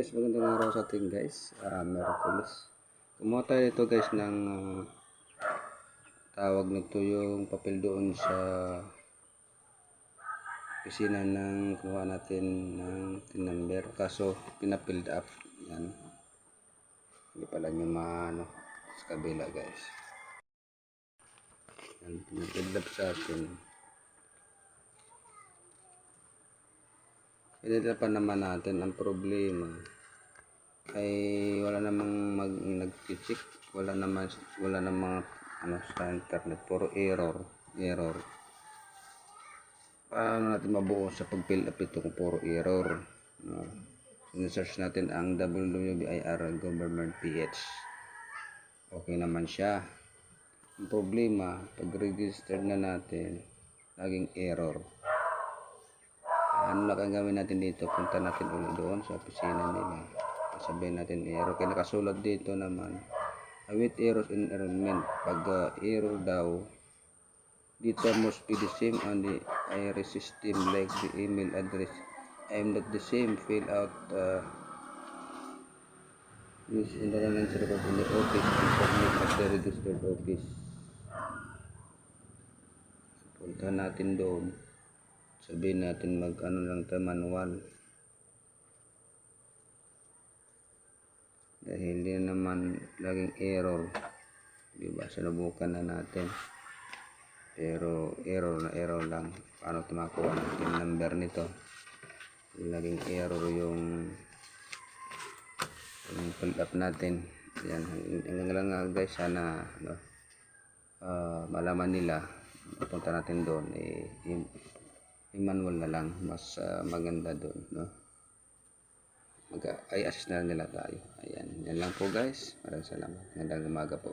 guys, magandang araw sa ating guys. Merkulis. Kumuha tayo ito guys ng tawag nito yung papel doon sa opisina ng kuha natin ng tin number. Kaso pinapild up. Yan. Hindi pala nyo maano sa kabila guys. Yan, pinapild up sa atin. Pinilipan naman natin. Ang problema ay wala namang nag-check, wala namang ano sa internet, puro error. Paano natin mabuo sa pag-fill up ito kung puro error? Sinesearch natin ang WWBIR Government PH. Okay naman siya. Ang problema, pag-register na natin, laging error. Ano na kang gawin natin dito? Punta natin ulit doon sa opisina nila. Sabihin natin error. Kaya nakasulat dito naman, with errors in enrollment. Pag error daw, data must be the same on the IRS system, like the email address. I am not the same. Fill out use enrollment record in the office and submit at the registered office. Punta natin doon. Sabihin natin mag-ano lang tayo manual. Dahil hindi naman laging error. Diba? Sinubukan na natin. Pero error lang. Paano tumakuha natin yung number nito? Laging error yung fill up natin. Yan. Hanggang lang guys. Sana malaman nila. Punta natin doon. I-manual na lang, mas maganda doon, no? Mag-i-assist na nila tayo. Ayan, yan lang po guys. Maraming salamat. Magandang umaga po.